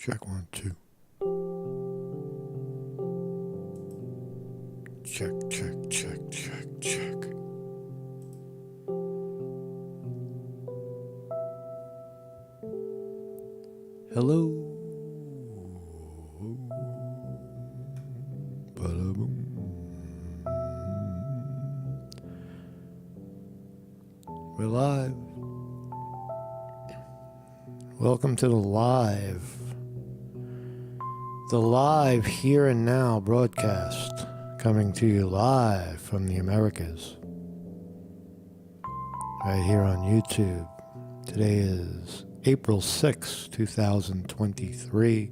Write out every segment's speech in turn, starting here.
Check 1, 2. Check, check, check, check, check. Hello. Ba-da-boom. We're live. Welcome to the live here and now broadcast, coming to you live from the Americas, right here on YouTube. Today is April 6, 2023.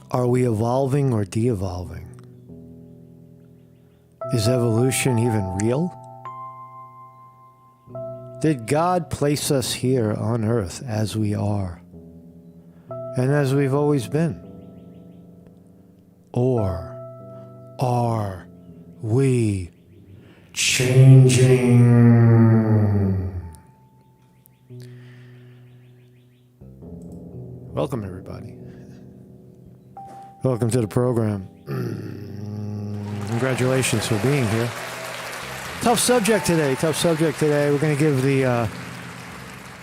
Are we evolving or de-evolving? Is evolution even real? Did God place us here on earth as we are and as we've always been? Or are we changing? Welcome, everybody. Welcome to the program. Congratulations for being here. Tough subject today. We're going to give the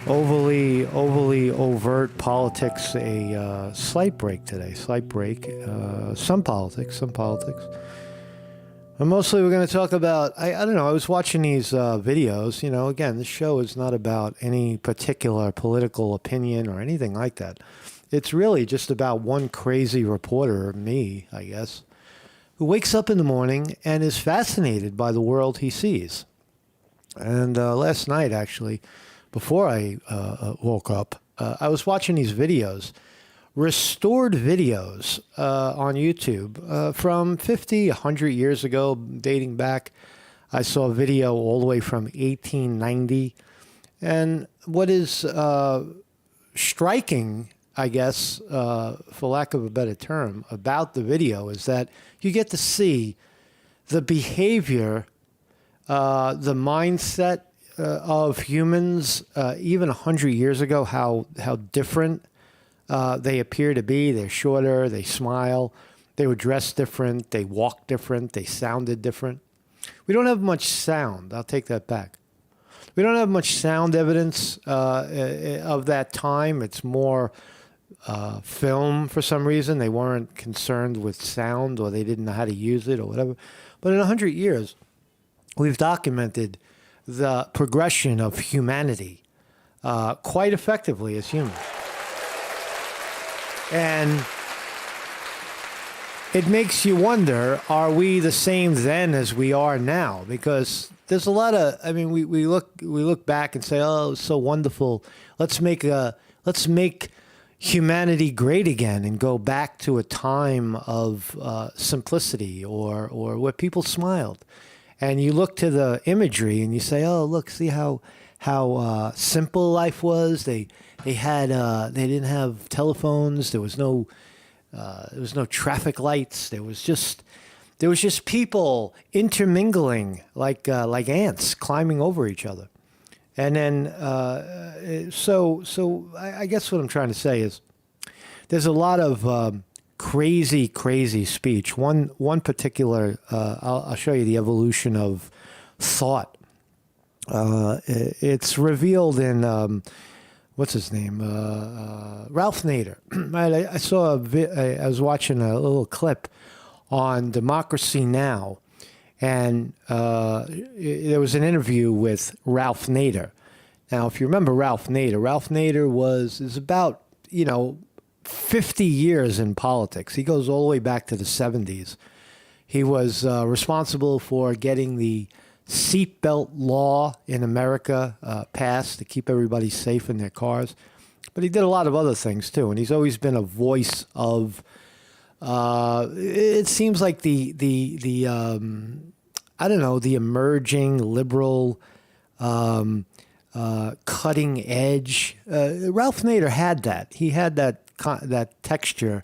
overly overt politics a slight break today. Some politics. But mostly we're going to talk about, I don't know, I was watching these videos. You know, again, this show is not about any particular political opinion or anything like that. It's really just about one crazy reporter, me, I guess, who wakes up in the morning and is fascinated by the world he sees. And last night, actually, before I woke up, I was watching these videos, restored videos on YouTube from 50, 100 years ago, dating back. I saw a video all the way from 1890. And what is striking, I guess, for lack of a better term, about the video is that you get to see the behavior, the mindset of humans, even 100 years ago, how different they appear to be. They're shorter, they smile, they were dressed different, they walked different, they sounded different. We don't have much sound. I'll take that back. We don't have much sound evidence of that time. It's more film for some reason. They weren't concerned with sound, or they didn't know how to use it or whatever. But in 100 years, we've documented the progression of humanity quite effectively as humans. And it makes you wonder, are we the same then as we are now? Because there's a lot of, I mean, we look back and say, oh, it's so wonderful. Let's make humanity great again and go back to a time of simplicity or where people smiled. And you look to the imagery and you say, oh, look, see how simple life was. They didn't have telephones. There was no traffic lights. There was just people intermingling like ants climbing over each other. And then, so I guess what I'm trying to say is there's a lot of crazy speech. One particular, I'll show you the evolution of thought. It's revealed in, what's his name? Ralph Nader. I saw I was watching a little clip on Democracy Now! And there was an interview with Ralph Nader. Now, if you remember Ralph Nader is about, 50 years in politics. He goes all the way back to the 70s. He was responsible for getting the seatbelt law in America passed to keep everybody safe in their cars. But he did a lot of other things, too. And he's always been a voice of, it seems like the emerging liberal, cutting edge. Ralph Nader had that. He had that texture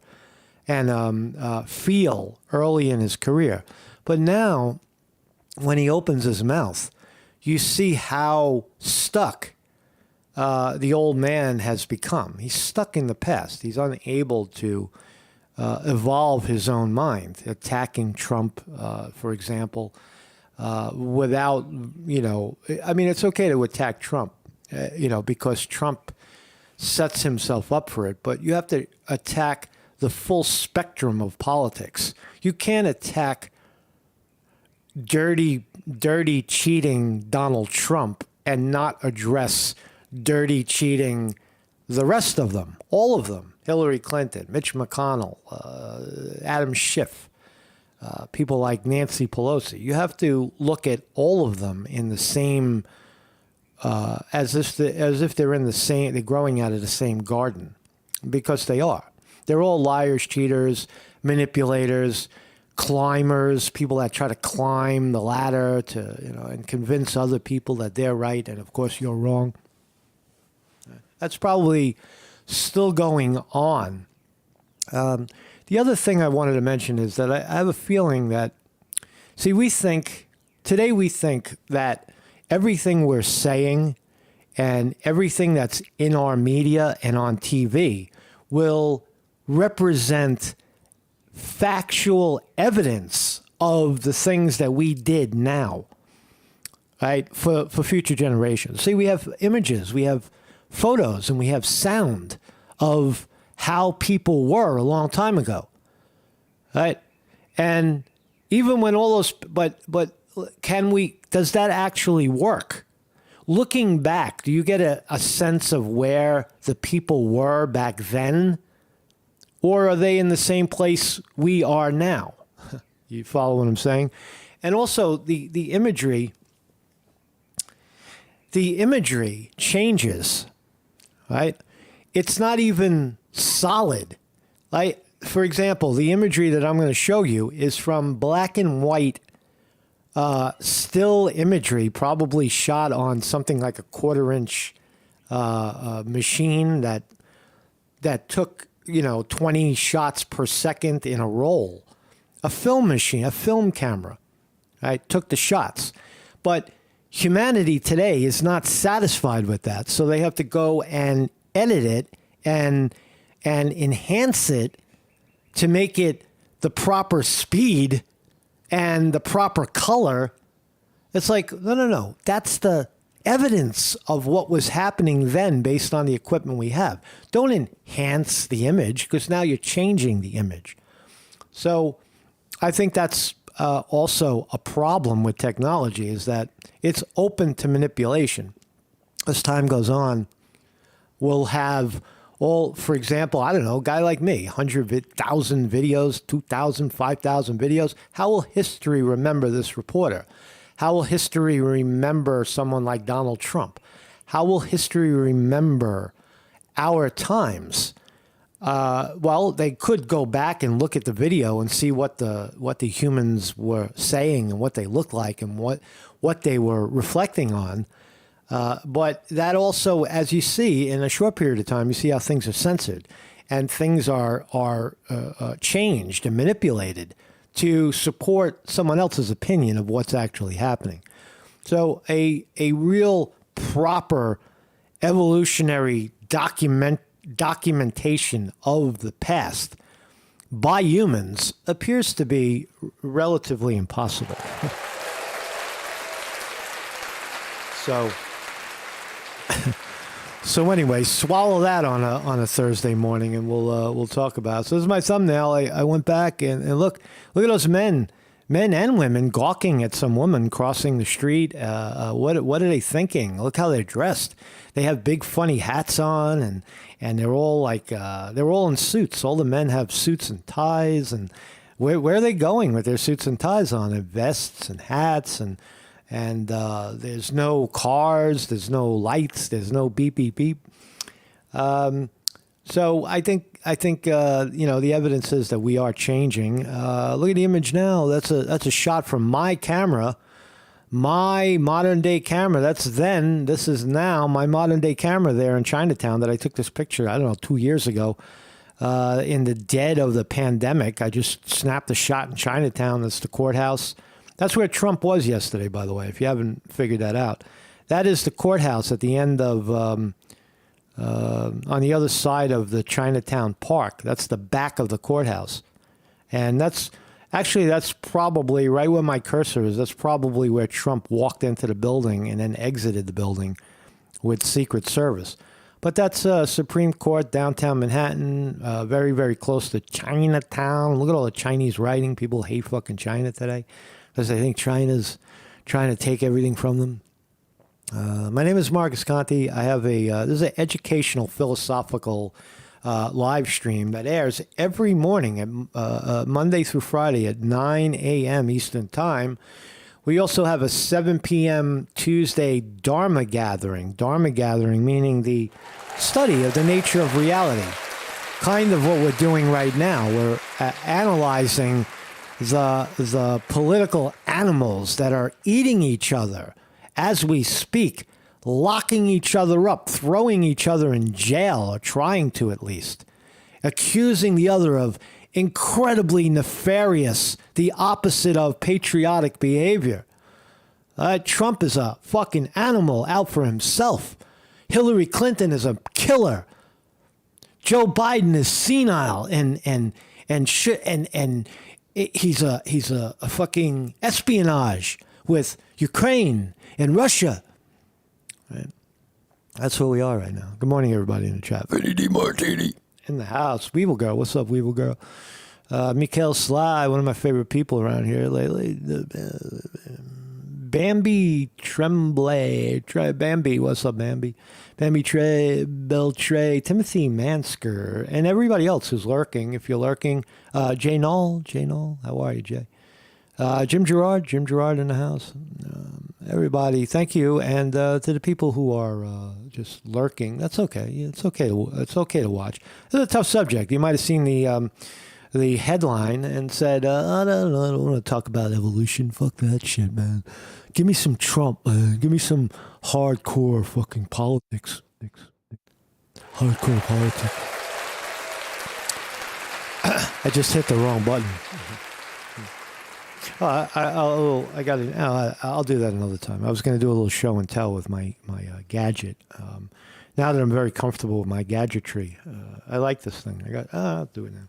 and feel early in his career. But now, when he opens his mouth, you see how stuck the old man has become. He's stuck in the past. He's unable to evolve his own mind, attacking Trump, for example, without, I mean, it's okay to attack Trump, because Trump sets himself up for it, but you have to attack the full spectrum of politics. You can't attack dirty, cheating Donald Trump and not address dirty, cheating the rest of them, all of them. Hillary Clinton, Mitch McConnell, Adam Schiff, people like Nancy Pelosi. You have to look at all of them in the same, as if they're in the same, they're growing out of the same garden, because they are. They're all liars, cheaters, manipulators, climbers, people that try to climb the ladder to, and convince other people that they're right, and of course you're wrong. That's probably still going on. The other thing I wanted to mention is that I have a feeling that, today we think that everything we're saying and everything that's in our media and on TV will represent factual evidence of the things that we did now, right, for future generations. See, we have images, we have photos, and we have sound of how people were a long time ago, right? And even when all those, but does that actually work? Looking back, do you get a sense of where the people were back then? Or are they in the same place we are now? You follow what I'm saying? And also the imagery changes, right? It's not even solid. Like, for example, the imagery that I'm going to show you is from black and white still imagery, probably shot on something like a 1/4-inch machine that took 20 shots per second in a roll. A film machine, a film camera, right, took the shots. But humanity today is not satisfied with that, so they have to go and edit it and enhance it to make it the proper speed and the proper color. It's like, no. That's the evidence of what was happening then based on the equipment we have. Don't enhance the image, because now you're changing the image. So I think that's also a problem with technology, is that it's open to manipulation. As time goes on, we'll have for example, I don't know, a guy like me, 100,000 videos, 2,000, 5,000 videos. How will history remember this reporter? How will history remember someone like Donald Trump? How will history remember our times? Well, they could go back and look at the video and see what the humans were saying and what they looked like and what they were reflecting on. But that also, as you see, in a short period of time, you see how things are censored and things are changed and manipulated to support someone else's opinion of what's actually happening. So a real proper evolutionary documentation of the past by humans appears to be relatively impossible. So anyway, swallow that on a Thursday morning, and we'll talk about it. So this is my thumbnail. I went back and look at those men and women gawking at some woman crossing the street. What are they thinking? Look how they're dressed. They have big funny hats on, and they're all they're all in suits. All the men have suits and ties, and where are they going with their suits and ties on? And vests and hats and there's no cars, there's no lights, there's no beep, beep, beep. So I think the evidence is that we are changing. Look at the image now. That's a shot from my camera, my modern day camera. That's then. This is now my modern day camera there in Chinatown that I took this picture, I don't know, 2 years ago. In the dead of the pandemic, I just snapped a shot in Chinatown. That's the courthouse. That's where Trump was yesterday, by the way, if you haven't figured that out. That is the courthouse at the end of on the other side of the Chinatown Park. That's the back of the courthouse. And that's probably right where my cursor is. That's probably where Trump walked into the building and then exited the building with Secret Service. But that's Supreme Court, downtown Manhattan, very, very close to Chinatown. Look at all the Chinese writing. People hate fucking China today because they think China's trying to take everything from them. My name is Marcus Conte. I have this is an educational, philosophical live stream that airs every morning, at Monday through Friday at 9 a.m. Eastern Time. We also have a 7 p.m. Tuesday Dharma gathering. Dharma gathering meaning the study of the nature of reality. Kind of what we're doing right now. We're analyzing the political animals that are eating each other as we speak, locking each other up, throwing each other in jail, or trying to at least, accusing the other of incredibly nefarious, the opposite of patriotic behavior. Trump is a fucking animal out for himself. Hillary Clinton is a killer. Joe Biden is senile and he's a fucking espionage with Ukraine and Russia. Right? That's where we are right now. Good morning, everybody in the chat. Vinny DiMartini in the house. Weevil Girl, what's up, Weevil Girl? Mikhail Sly, one of my favorite people around here lately. Bambi Tremblay. Bambi, what's up, Bambi? Bambi Trey, Beltray, Timothy Mansker, and everybody else who's lurking. If you're lurking, Jay Knoll, how are you, Jay? Jim Gerard in the house. Everybody, thank you, and to the people who are just lurking, that's okay. It's okay. It's okay to watch. It's a tough subject. You might have seen the headline and said, I don't want to talk about evolution. Fuck that shit, man. Give me some Trump, man. Give me some hardcore fucking politics. Hardcore politics. I just hit the wrong button. I'll do that another time. I was going to do a little show and tell with my gadget. Now that I'm very comfortable with my gadgetry, I like this thing. I'll do it now.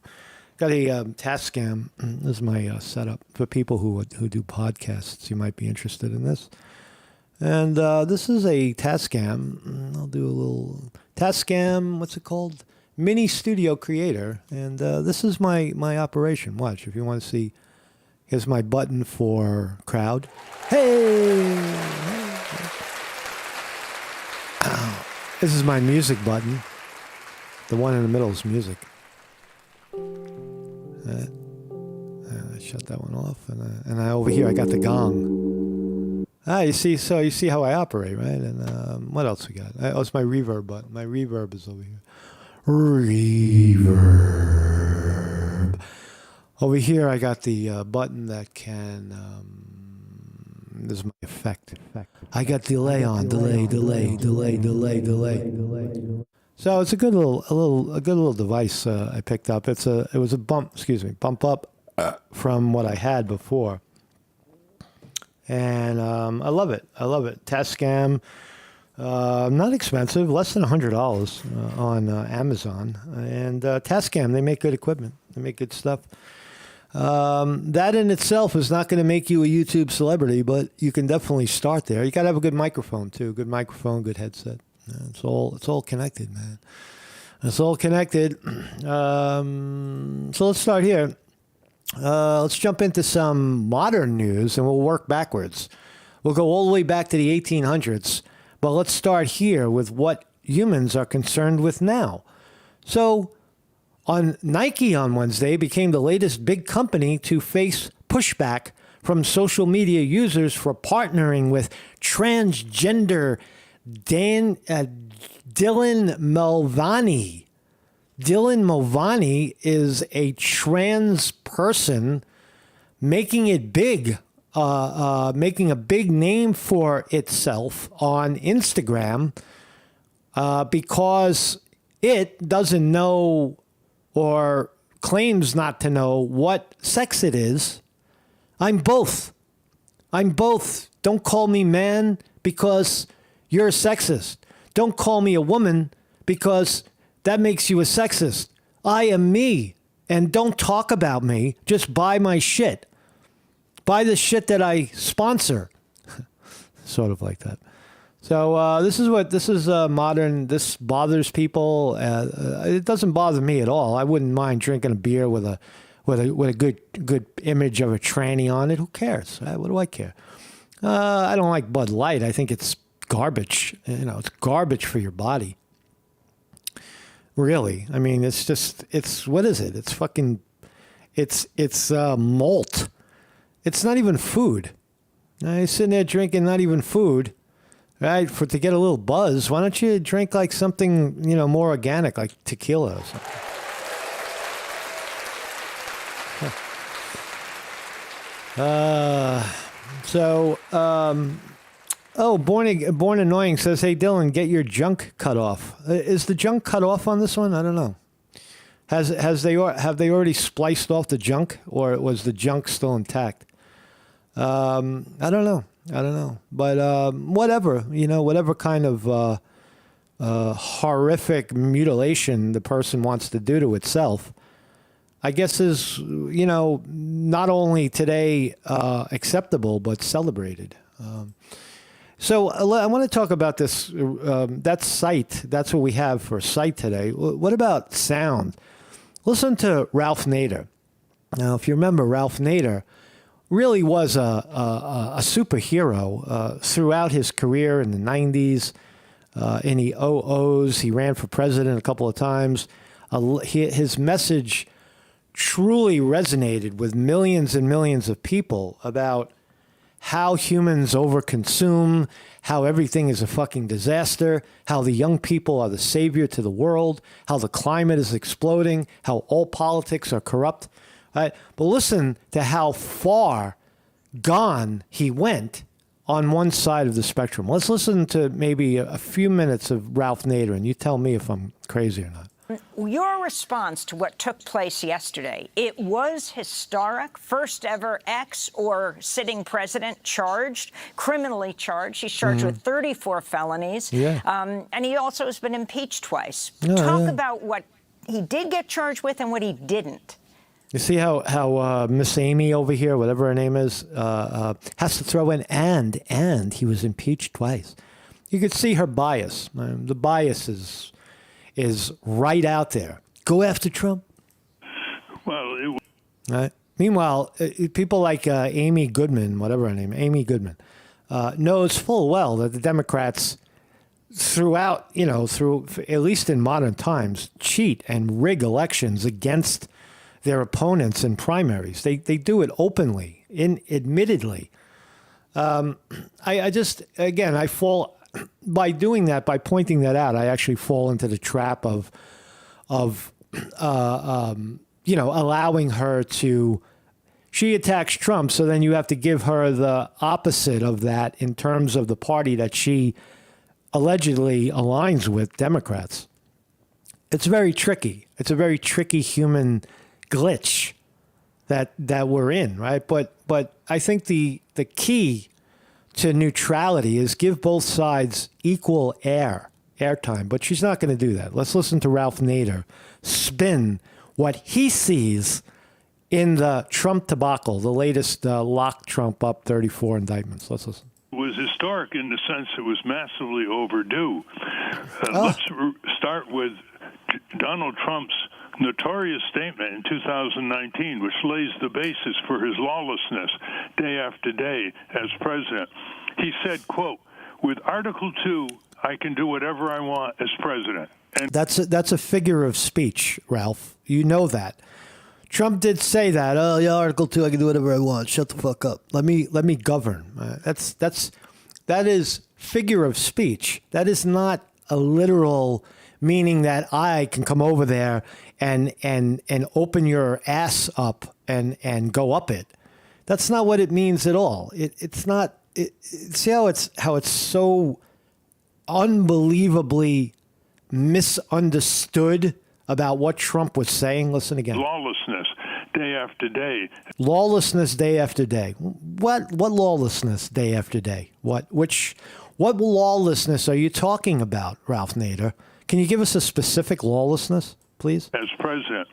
Got a Tascam. This is my setup for people who do podcasts. You might be interested in this. And this is a Tascam. I'll do a little Tascam. What's it called? Mini Studio Creator. And this is my operation. Watch if you want to see. Here's my button for crowd. Hey! This is my music button. The one in the middle is music. I shut that one off, and I over here I got the gong. You see how I operate, right? And what else we got? It's my reverb button. My reverb is over here. Reverb. Over here I got the button that can. This is my effect. I got delay on. Delay. So it's a good little device I picked up. It was a bump up from what I had before, and I love it. Tascam, not expensive, less than $100 on Amazon. And Tascam, they make good equipment. They make good stuff. That in itself is not going to make you a YouTube celebrity, but you can definitely start there. You got to have a good microphone too. Good microphone, good headset. It's all connected, man. It's all connected. So let's start here. Let's jump into some modern news, and we'll work backwards. We'll go all the way back to the 1800s, but let's start here with what humans are concerned with now. So, Nike on Wednesday became the latest big company to face pushback from social media users for partnering with transgender Dylan Mulvaney. Dylan Mulvaney is a trans person making it big, making a big name for itself on Instagram because it doesn't know or claims not to know what sex it is. I'm both. Don't call me man because you're a sexist. Don't call me a woman because that makes you a sexist. I am me, and don't talk about me. Just buy my shit. Buy the shit that I sponsor. Sort of like that. So this is modern. This bothers people. It doesn't bother me at all. I wouldn't mind drinking a beer with a good image of a tranny on it. Who cares? What do I care? I don't like Bud Light. I think it's garbage. It's garbage for your body. Really. I mean, it's what is it? It's fucking, it's malt. It's not even food. You're sitting there drinking not even food, right? To get a little buzz. Why don't you drink like something, more organic, like tequila or something? Born Annoying says, hey, Dylan, get your junk cut off. Is the junk cut off on this one? I don't know. Have they already spliced off the junk, or was the junk still intact? I don't know. But whatever, whatever kind of horrific mutilation the person wants to do to itself, I guess is, not only today acceptable, but celebrated. So I want to talk about this. That sight, that's what we have for sight today. What about sound? Listen to Ralph Nader. Now, if you remember, Ralph Nader really was a superhero throughout his career in the 90s, in the 00s. He ran for president a couple of times. His message truly resonated with millions and millions of people about how humans overconsume, how everything is a fucking disaster, how the young people are the savior to the world, how the climate is exploding, how all politics are corrupt. Right? But listen to how far gone he went on one side of the spectrum. Let's listen to maybe a few minutes of Ralph Nader, and you tell me if I'm crazy or not. Your response to what took place yesterday, it was historic. First ever ex or sitting president charged, criminally charged. He's charged with 34 felonies. Yeah. And he also has been impeached twice. Talk about what he did get charged with and what he didn't. You see how Miss Amy over here, whatever her name is, has to throw in and he was impeached twice. You could see her bias. The bias is right out there. Go after Trump. Well, right. Meanwhile, people like Amy Goodman, whatever her name, Amy Goodman, knows full well that the Democrats throughout, through at least in modern times, cheat and rig elections against their opponents in primaries. They do it openly, admittedly. I fall by doing that, by pointing that out. I actually fall into the trap of allowing her to. She attacks Trump, so then you have to give her the opposite of that in terms of the party that she allegedly aligns with, Democrats. It's very tricky. It's a very tricky human glitch that we're in, right? But I think the key to neutrality is give both sides equal airtime. But she's not going to do that. Let's listen to Ralph Nader spin what he sees in the Trump debacle, the latest lock Trump up 34 indictments. Let's listen. it was historic in the sense it was massively overdue. Let's start with Donald Trump's notorious statement in 2019, which lays the basis for his lawlessness day after day as president. He said, quote, with Article 2, I can do whatever I want as president. And that's a figure of speech, Ralph. You know that. Trump did say that. Oh, yeah, Article 2, I can do whatever I want. Shut the fuck up. Let me govern. That is figure of speech. That is not a literal meaning that I can come over there and open your ass up and go up it. That's not what it means at all. It's not. See how it's so unbelievably misunderstood about what Trump was saying. Listen again. Lawlessness day after day. Lawlessness day after day. What lawlessness day after day? What lawlessness are you talking about, Ralph Nader? Can you give us a specific lawlessness, please? As president,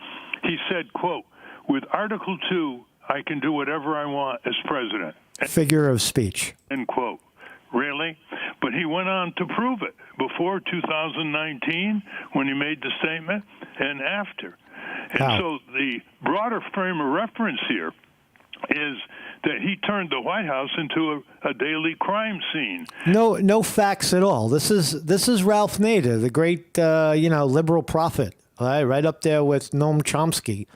he said, quote, with Article 2, I can do whatever I want as president. Figure of speech. End quote. Really? But he went on to prove it before 2019 when he made the statement and after. And How? so the broader frame of reference here is that he turned the White House into a daily crime scene. No facts at all. This is Ralph Nader, the great liberal prophet, right up there with Noam Chomsky.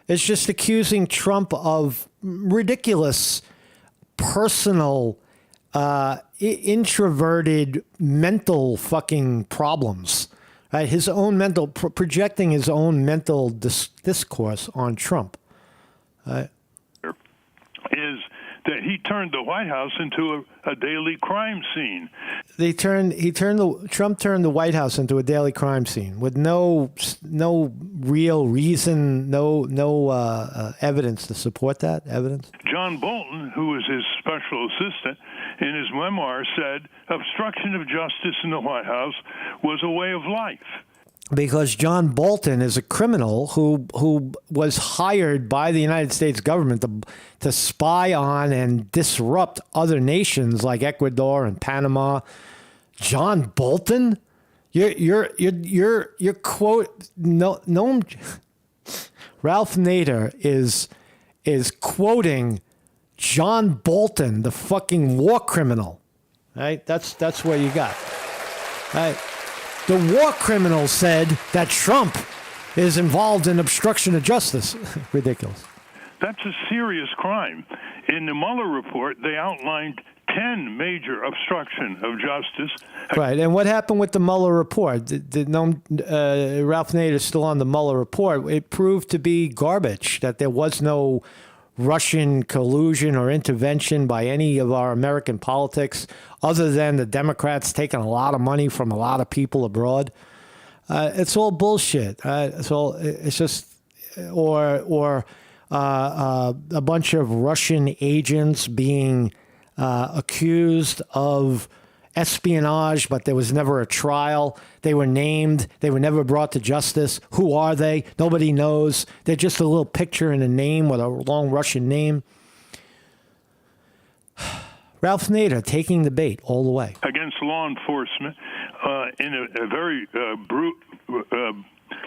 It's just accusing Trump of ridiculous, personal, introverted, mental fucking problems. Right? His own mental projecting his own mental discourse on Trump. Is that he turned the White House into a daily crime scene. Trump turned the White House into a daily crime scene with no real reason, no evidence to support that evidence. John Bolton, who was his special assistant, in his memoir said obstruction of justice in the White House was a way of life. Because John Bolton is a criminal who was hired by the United States government to spy on and disrupt other nations like Ecuador and Panama. John Bolton, your quote. No, Ralph Nader is quoting John Bolton, the fucking war criminal. Right? That's what you got. Right? The war criminal said that Trump is involved in obstruction of justice. Ridiculous. That's a serious crime. In the Mueller report, they outlined 10 major obstruction of justice. Right. And what happened with the Mueller report? Ralph Nader is still on the Mueller report. It proved to be garbage, that there was no Russian collusion or intervention by any of our American politics, other than the Democrats taking a lot of money from a lot of people abroad. It's all bullshit. It's just, or a bunch of Russian agents being accused of espionage, but there was never a trial. They were named. They were never brought to justice. Who are they? Nobody knows. They're just a little picture and a name with a long Russian name. Ralph Nader taking the bait all the way. Against law enforcement in a very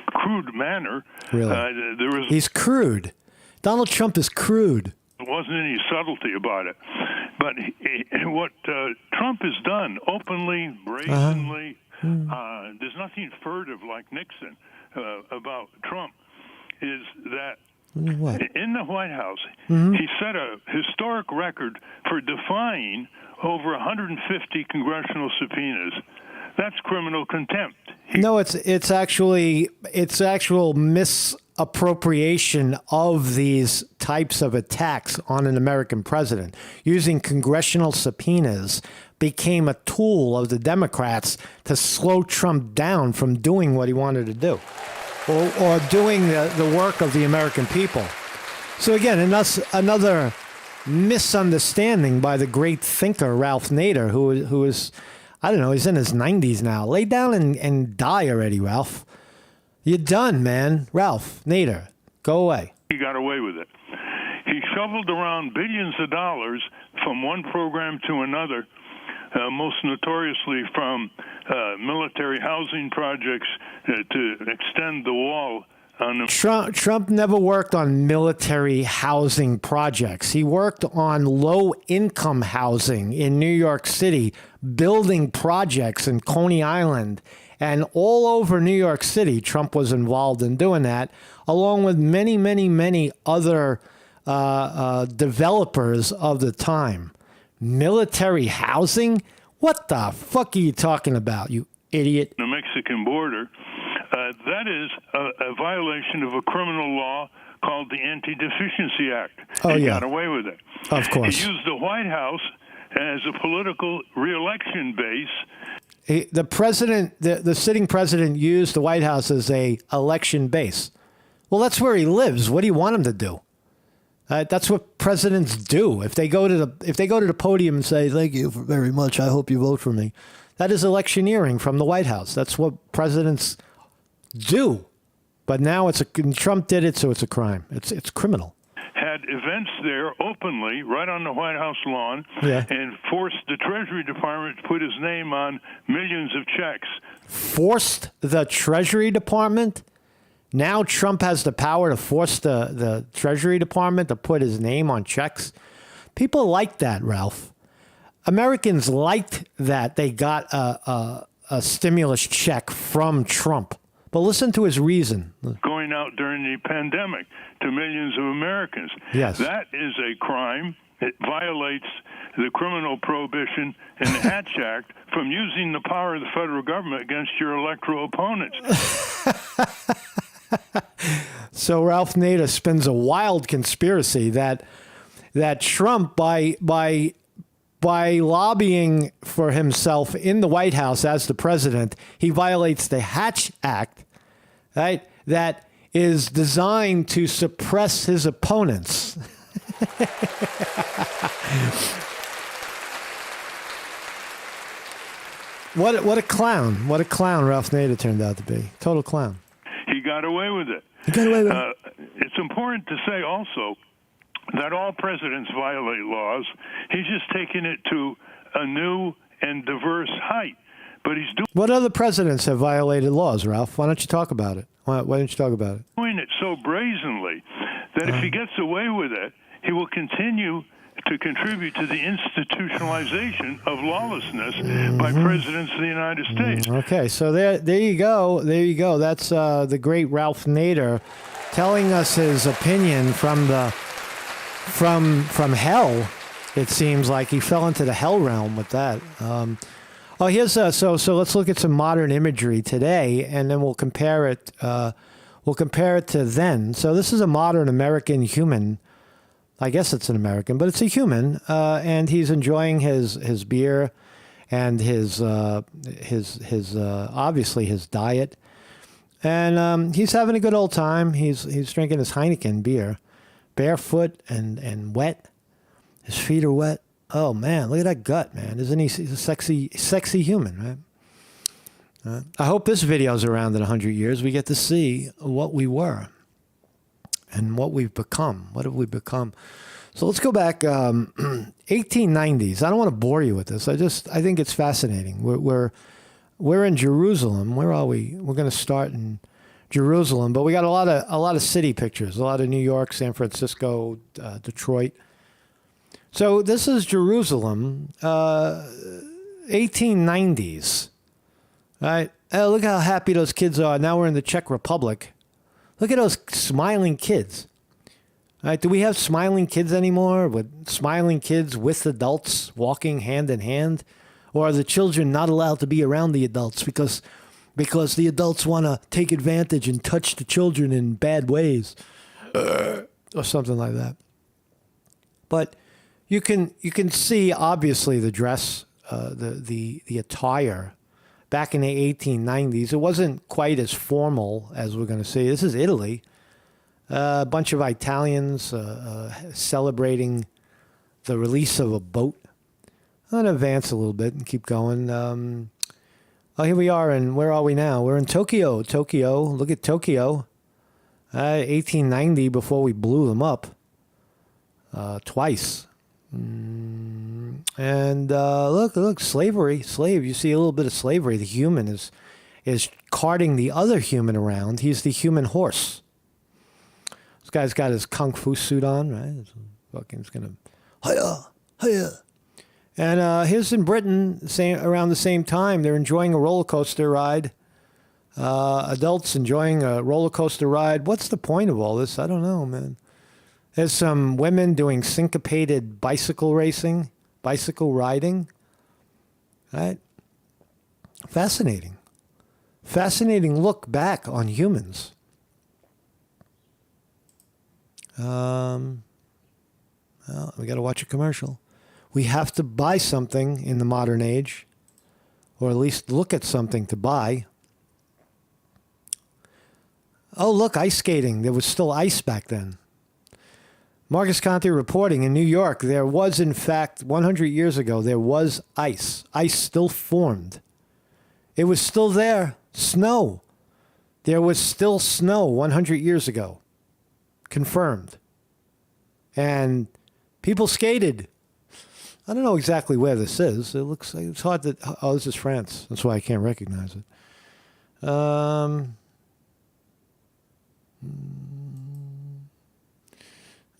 crude manner. Really? He's crude. Donald Trump is crude. There wasn't any subtlety about it. But what Trump has done openly, brazenly, there's nothing furtive like Nixon about Trump, is that in the White House, he set a historic record for defying over 150 congressional subpoenas. That's criminal contempt. No, it's actual misappropriation of these types of attacks on an American president. Using congressional subpoenas became a tool of the Democrats to slow Trump down from doing what he wanted to do, or doing the work of the American people. So again, another misunderstanding by the great thinker Ralph Nader, who is, I don't know, he's in his 90s now. Lay down and die already, Ralph. You're done, man. Ralph Nader, go away. He got away with it. He shoveled around billions of dollars from one program to another, most notoriously from military housing projects to extend the wall. Trump never worked on military housing projects. He worked on low-income housing in New York City, building projects in Coney Island, and all over New York City. Trump was involved in doing that, along with many, many, many other developers of the time. Military housing? What the fuck are you talking about, you idiot? The Mexican border. That is a violation of a criminal law called the Anti-Deficiency Act. He got away with it. Of course. He used the White House as a political re-election base. The sitting president used the White House as a election base. Well, that's where he lives. What do you want him to do? That's what presidents do. If they go to the podium and say, "Thank you very much. I hope you vote for me," that is electioneering from the White House. That's what presidents do. But now Trump did it, so it's a crime. It's criminal. Had events there openly, right on the White House lawn, and forced the Treasury Department to put his name on millions of checks. Forced the Treasury Department? Now Trump has the power to force the Treasury Department to put his name on checks. People like that, Ralph. Americans liked that they got a stimulus check from Trump. But listen to his reason. Going out during the pandemic to millions of Americans. Yes. That is a crime. It violates the criminal prohibition in the Hatch Act from using the power of the federal government against your electoral opponents. So Ralph Nader spins a wild conspiracy that Trump, by lobbying for himself in the White House as the president, he violates the Hatch Act, right? That is designed to suppress his opponents. What a clown. What a clown Ralph Nader turned out to be. Total clown. He got away with it. It's important to say also that all presidents violate laws. He's just taking it to a new and diverse height. But he's doing What other presidents have violated laws, Ralph? Why don't you talk about it? Why don't you talk about it? Doing it so brazenly that if he gets away with it, he will continue to contribute to the institutionalization of lawlessness by presidents of the United States. Okay, so there you go. There you go. That's the great Ralph Nader telling us his opinion from hell. It seems like he fell into the hell realm with that. Here's so let's look at some modern imagery today, and then we'll compare it. We'll compare it to then. So this is a modern American human. I guess it's an American, but it's a human, and he's enjoying his beer and his obviously his diet, and he's having a good old time. He's drinking his Heineken beer, barefoot and wet. His feet are wet. Oh man, look at that gut, man! Isn't he? He's a sexy human, right? I hope this video's around in 100 years. We get to see what we were. And what we've become. What have we become? So let's go back 1890s. I don't want to bore you with this. I think it's fascinating. We're in Jerusalem. Where are we? We're going to start in Jerusalem, but we got a lot of city pictures. A lot of New York, San Francisco, Detroit. So this is Jerusalem, 1890s. Right? Oh, look how happy those kids are. Now we're in the Czech Republic. Look at those smiling kids. All right, do we have smiling kids anymore? With smiling kids with adults walking hand in hand? Or are the children not allowed to be around the adults because the adults want to take advantage and touch the children in bad ways? Or something like that. But you can see, obviously, the dress, the attire. Back in the 1890s, it wasn't quite as formal as we're going to see. This is Italy. A bunch of Italians celebrating the release of a boat. I'm going to advance a little bit and keep going. Here we are, and where are we now? We're in Tokyo. Tokyo. Look at Tokyo. 1890, before we blew them up twice. And look, slavery, slave. You see a little bit of slavery. The human is carting the other human around. He's the human horse. This guy's got his kung fu suit on, right? He's gonna, hiya, hiya. And here's in Britain, around the same time, they're enjoying a roller coaster ride. Adults enjoying a roller coaster ride. What's the point of all this? I don't know, man. There's some women doing syncopated bicycle racing, bicycle riding. Right? Fascinating. Fascinating look back on humans. Well, we got to watch a commercial. We have to buy something in the modern age, or at least look at something to buy. Oh, look, ice skating. There was still ice back then. Marcus Conte reporting in New York, there was, in fact, 100 years ago, there was ice. Ice still formed. It was still there. Snow. There was still snow 100 years ago. Confirmed. And people skated. I don't know exactly where this is. It looks like it's hard to... Oh, this is France. That's why I can't recognize it.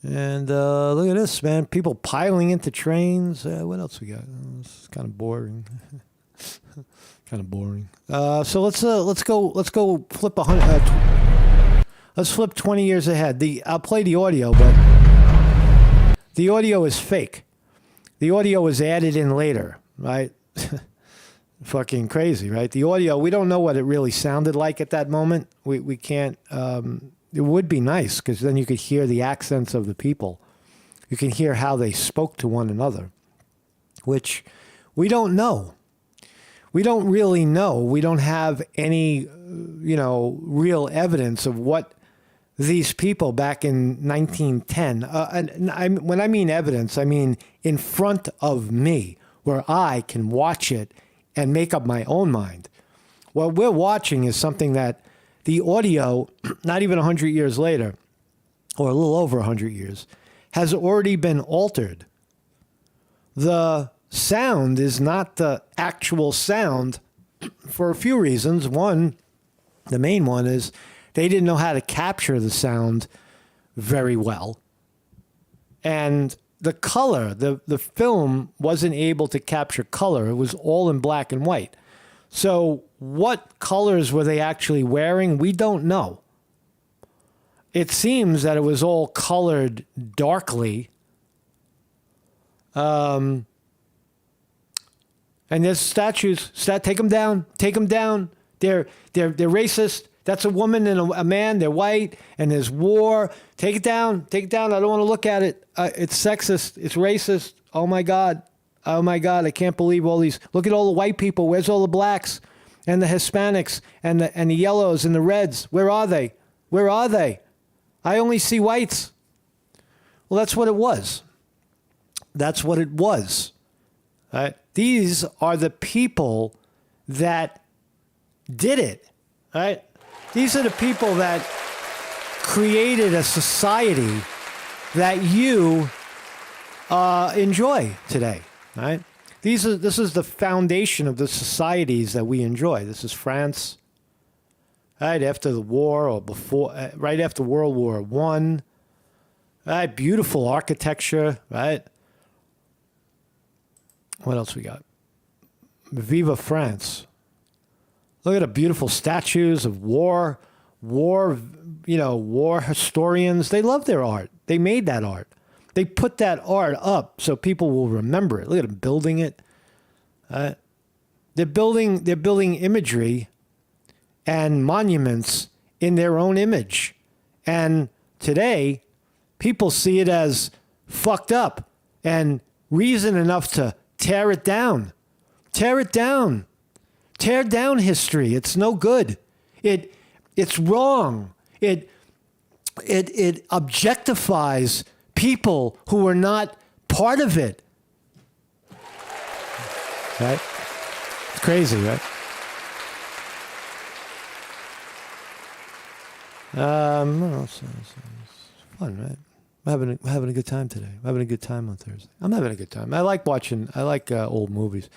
And look at this, man. People piling into trains. What else we got? Oh, it's kind of boring. Kind of boring. So let's go flip 100. Let's flip 20 years ahead. I'll play the audio, but the audio is fake. The audio was added in later, right? Fucking crazy, right? The audio, we don't know what it really sounded like at that moment. We can't. It would be nice because then you could hear the accents of the people. You can hear how they spoke to one another, which we don't know. We don't really know. We don't have any, real evidence of what these people back in 1910, when I mean evidence, I mean in front of me, where I can watch it and make up my own mind. What we're watching is something that the audio, not even 100 years later, or a little over 100 years, has already been altered. The sound is not the actual sound for a few reasons. One, the main one is they didn't know how to capture the sound very well. And the color, the film wasn't able to capture color. It was all in black and white. So what colors were they actually wearing? We don't know. It seems that it was all colored darkly. And there's statues. Take them down. Take them down. They're racist. That's a woman and a man. They're white. And there's war. Take it down. Take it down. I don't want to look at it. It's sexist. It's racist. Oh, my God. Oh, my God. I can't believe all these. Look at all the white people. Where's all the blacks and the Hispanics and the yellows and the reds? Where are they? Where are they? I only see whites. Well, that's what it was. That's what it was. Right? These are the people that did it. Right? These are the people that created a society that you enjoy today. Right? This is the foundation of the societies that we enjoy. This is France, right after the war or before, right after World War I. Right, beautiful architecture. Right. What else we got? Viva France. Look at the beautiful statues of war historians. They love their art. They made that art. They put that art up so people will remember it. Look at them building it. They're building imagery and monuments in their own image. And today, people see it as fucked up and reason enough to tear it down. Tear it down. Tear down history. It's no good. It's wrong. It objectifies people who are not part of it. Right? It's crazy, right? It's fun, right? I'm having a good time today. I'm having a good time on Thursday. I'm having a good time. I like old movies.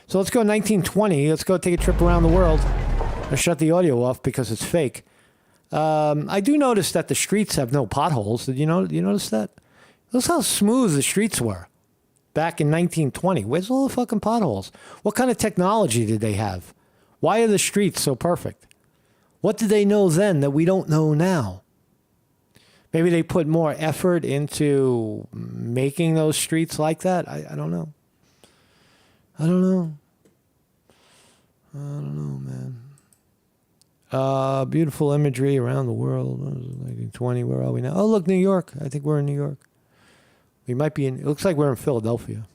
So let's go 1920. Let's go take a trip around the world. I shut the audio off because it's fake. I do notice that the streets have no potholes. Did you notice that? Look how smooth the streets were back in 1920. Where's all the fucking potholes? What kind of technology did they have? Why are the streets so perfect? What did they know then that we don't know now? Maybe they put more effort into making those streets like that. I don't know. I don't know, man. Beautiful imagery around the world. 1920. Where are we now? Oh, look, New York. I think we're in New York. We might be in. It looks like we're in Philadelphia.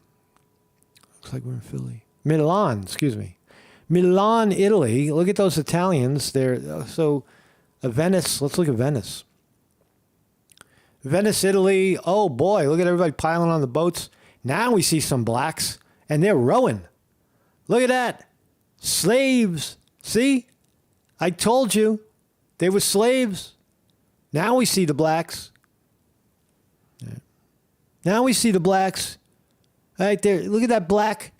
Looks like we're in Philly. Milan, excuse me. Milan, Italy. Look at those Italians. They're Venice. Let's look at Venice. Venice, Italy. Oh boy, look at everybody piling on the boats. Now we see some blacks, and they're rowing. Look at that. Slaves. See? I told you. They were slaves. Now we see the blacks. Now we see the blacks. Right there. Look at that black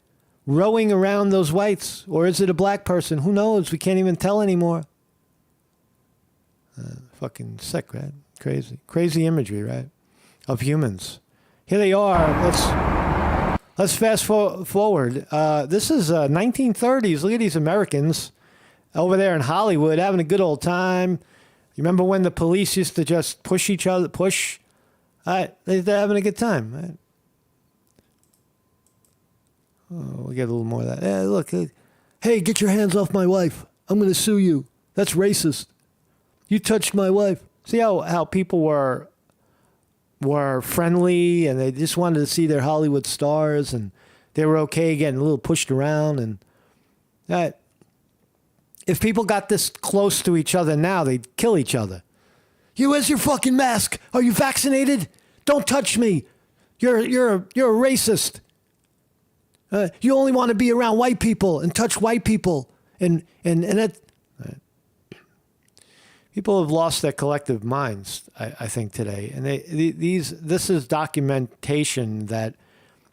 rowing around those whites. Or is it a black person? Who knows? We can't even tell anymore. Fucking sick, right? Crazy imagery, right? Of humans. Here they are. Let's fast forward. This is 1930s. Look at these Americans over there in Hollywood having a good old time. You remember when the police used to just push each other? They're having a good time, right? Oh, we'll get a little more of that. Yeah, look. Hey, get your hands off my wife. I'm going to sue you. That's racist. You touched my wife. See how people were friendly and they just wanted to see their Hollywood stars and they were okay getting a little pushed around. And that, if people got this close to each other now, they'd kill each other. Where's your fucking mask? Are you vaccinated? Don't touch me. You're a racist. You only want to be around white people and touch white people. And that... People have lost their collective minds, I think, today. And this is documentation that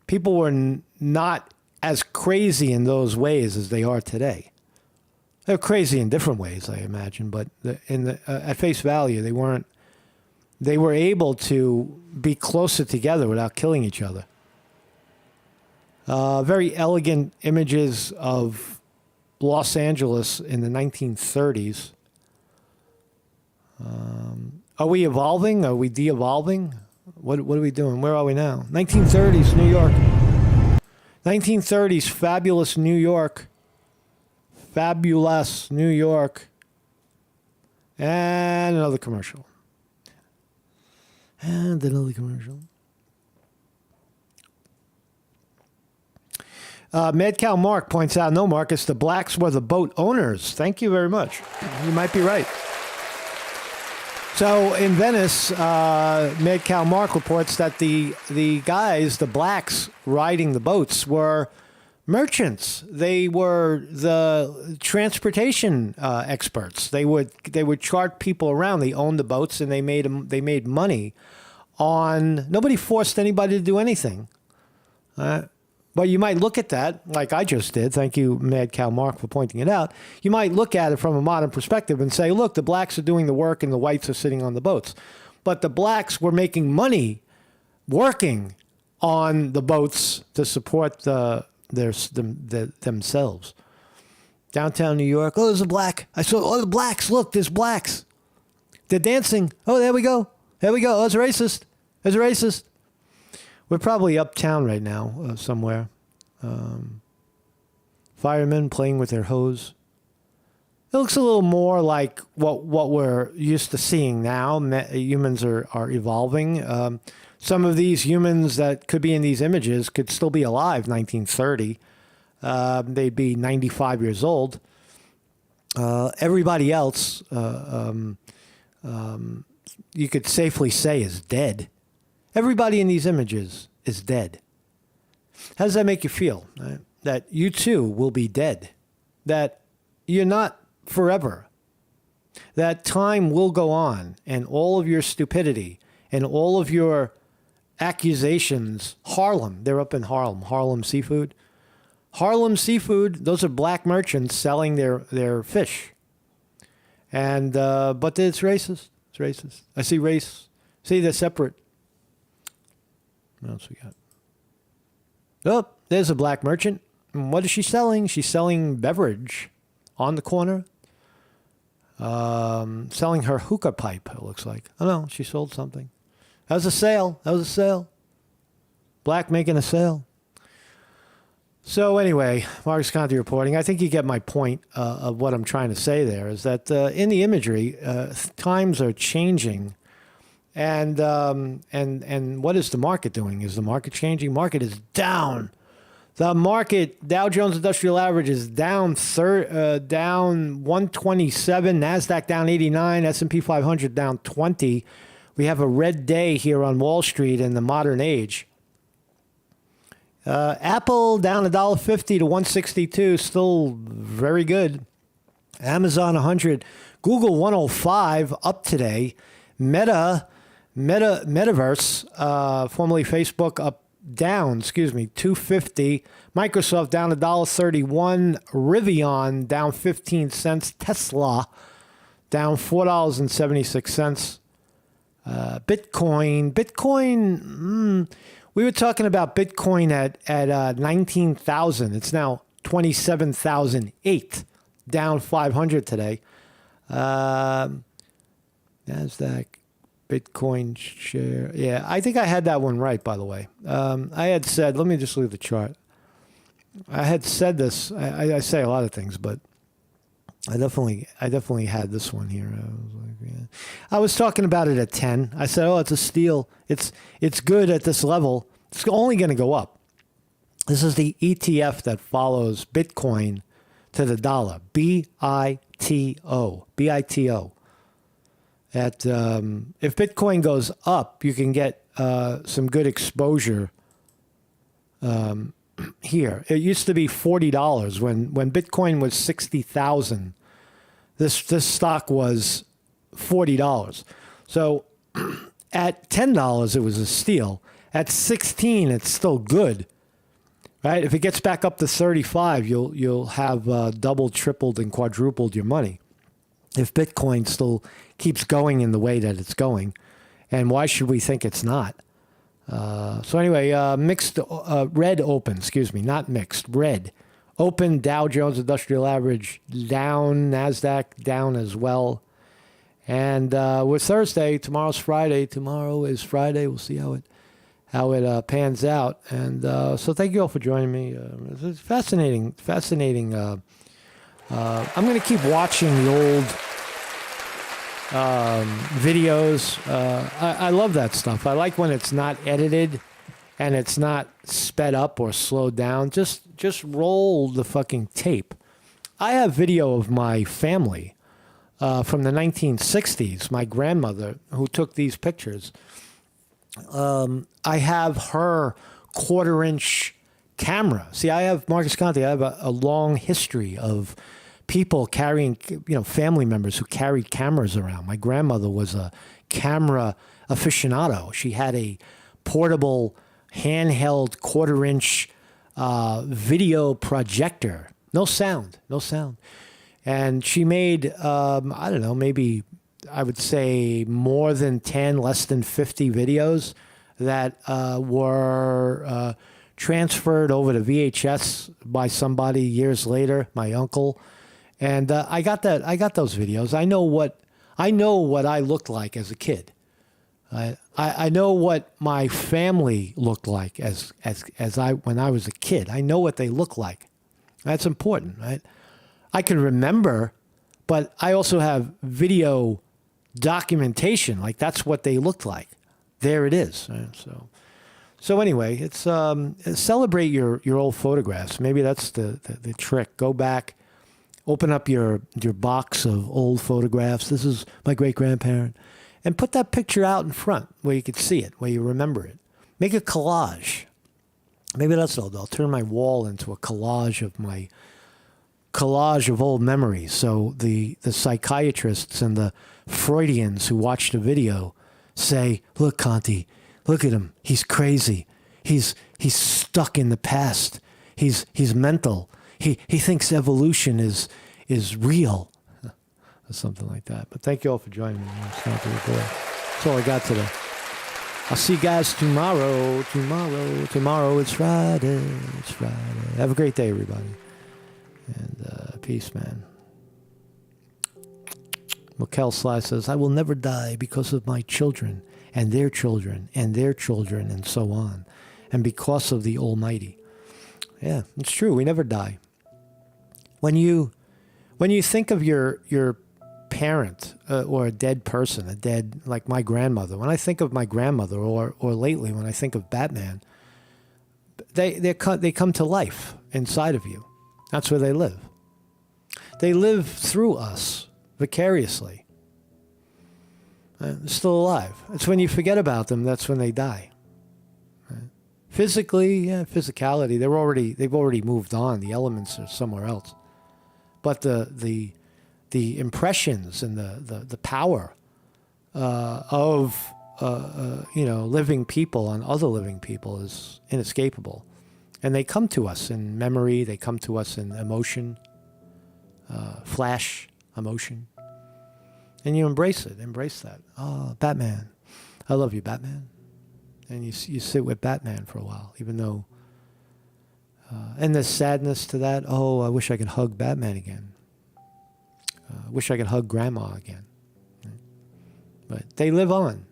people were not as crazy in those ways as they are today. They're crazy in different ways, I imagine, but at face value, they weren't. They were able to be closer together without killing each other. Very elegant images of Los Angeles in the 1930s. Are we evolving? Are we de-evolving? What are we doing? Where are we now? 1930s, New York. 1930s, fabulous New York. Fabulous New York. And another commercial. And another commercial. Mad Cow Mark points out, no, Marcus, the blacks were the boat owners. Thank you very much. You might be right. So in Venice, Mad Cow Mark reports that the guys, the blacks riding the boats, were merchants. They were the transportation experts. They would chart people around. They owned the boats and they made money on. Nobody forced anybody to do anything. But you might look at that, like I just did. Thank you, Mad Cow Mark, for pointing it out. You might look at it from a modern perspective and say, look, the blacks are doing the work and the whites are sitting on the boats. But the blacks were making money working on the boats to support themselves. Downtown New York, oh, there's a black. I saw, oh, the blacks, look, there's blacks. They're dancing. Oh, there we go. There we go. Oh, it's racist. It's racist. We're probably uptown right now somewhere. Firemen playing with their hose. It looks a little more like what we're used to seeing now. Humans are evolving. Some of these humans that could be in these images could still be alive 1930. They'd be 95 years old. Everybody else, you could safely say, is dead. Everybody in these images is dead. How does that make you feel? Right? That you too will be dead. That you're not forever. That time will go on and all of your stupidity and all of your accusations. Harlem, they're up in Harlem. Harlem Seafood. Harlem Seafood, those are black merchants selling their fish. And but it's racist. It's racist. I see race. See, they're separate. What else we got? Oh, there's a black merchant. And what is she selling? She's selling beverage on the corner. Selling her hookah pipe, it looks like. Oh, no, she sold something. That was a sale. That was a sale. Black making a sale. So anyway, Marcus Conte reporting. I think you get my point of what I'm trying to say there, is that in the imagery, times are changing. And what is the market doing? Is the market changing? Market is down. The market, Dow Jones Industrial Average is down 127, NASDAQ down 89, S&P 500 down 20. We have a red day here on Wall Street in the modern age. Apple down $1.50 to 162, still very good. Amazon 100, Google 105 up today. Metaverse, formerly Facebook, down 250. Microsoft down $1.31. Rivian down 15 cents. Tesla down $4.76. Bitcoin. We were talking about Bitcoin at 19,000. It's now 27,008, down 500 today. Nasdaq, Bitcoin share. Yeah, I think I had that one right, by the way. I had said, let me just leave the chart. I had said this. I say a lot of things, but I definitely had this one here. I was talking about it at 10. I said, oh, it's a steal. It's good at this level. It's only going to go up. This is the ETF that follows Bitcoin to the dollar. BITO. If Bitcoin goes up, you can get some good exposure here. It used to be $40 when Bitcoin was 60,000. This stock was $40. So at $10, it was a steal. At 16, it's still good, right? If it gets back up to 35, you'll have doubled, tripled, and quadrupled your money. If Bitcoin still keeps going in the way that it's going, and why should we think it's not? So anyway, red open, not mixed, red. Open, Dow Jones Industrial Average down, NASDAQ down as well. And with Thursday, tomorrow's Friday. Tomorrow is Friday. We'll see how it pans out. And so thank you all for joining me. It's fascinating. I'm going to keep watching the old videos. I love that stuff. I like when it's not edited and it's not sped up or slowed down. Just roll the fucking tape. I have video of my family from the 1960s, my grandmother who took these pictures. I have her 1/4-inch camera. See, I have, Marcus Conte, I have a long history of people carrying, family members who carried cameras around. My grandmother was a camera aficionado. She had a portable, handheld 1/4-inch video projector. No sound. And she made, I don't know, maybe I would say more than 10, less than 50 videos that were transferred over to VHS by somebody years later, my uncle. And I got those videos. I know what I looked like as a kid. I know what my family looked like when I was a kid. I know what they look like. That's important, right? I can remember, but I also have video documentation. Like that's what they looked like. There it is. Right? So anyway, it's celebrate your old photographs. Maybe that's the trick. Go back, open up your box of old photographs. This is my great-grandparent. And put that picture out in front where you could see it, where you remember it. Make a collage. Maybe that's what I'll turn my wall into a collage of old memories. So the psychiatrists and the Freudians who watch the video say, look, Conti, look at him. He's crazy. He's stuck in the past. He's mental. He thinks evolution is real. Or something like that. But thank you all for joining me. That's all I got today. I'll see you guys tomorrow. Tomorrow it's Friday. Have a great day, everybody. And peace, man. Mikkel Sly says, I will never die because of my children and their children and their children and so on. And because of the Almighty. Yeah, it's true. We never die. When you think of your parent or a dead person, like my grandmother, when I think of my grandmother or lately when I think of Batman, they come to life inside of you. That's where they live. They live through us vicariously. They're still alive. It's when you forget about them, that's when they die. Right? Physically, yeah, physicality, they've already moved on. The elements are somewhere else. But the impressions and the power of living people on other living people is inescapable. And they come to us in memory, they come to us in emotion, flash emotion. And you embrace that. Oh, Batman. I love you, Batman. And you sit with Batman for a while, even though, and there's sadness to that. Oh, I wish I could hug Batman again. I wish I could hug Grandma again. But they live on,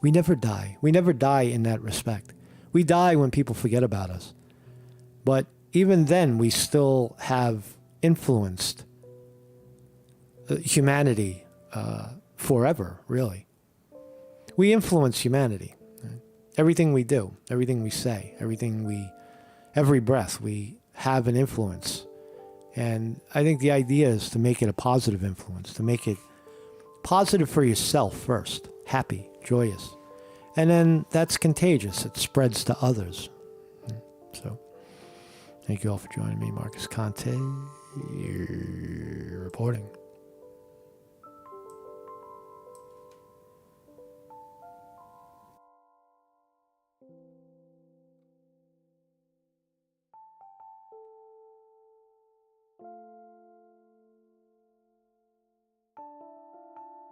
We never die. We never die in that respect. We die when people forget about us. But even then, we still have influenced humanity forever, really. We influence humanity. Right? Everything we do, everything we say, every breath, we have an influence. And I think the idea is to make it a positive influence, to make it positive for yourself first, happy, joyous. And then that's contagious. It spreads to others. So, thank you all for joining me. Marcus Conte, reporting.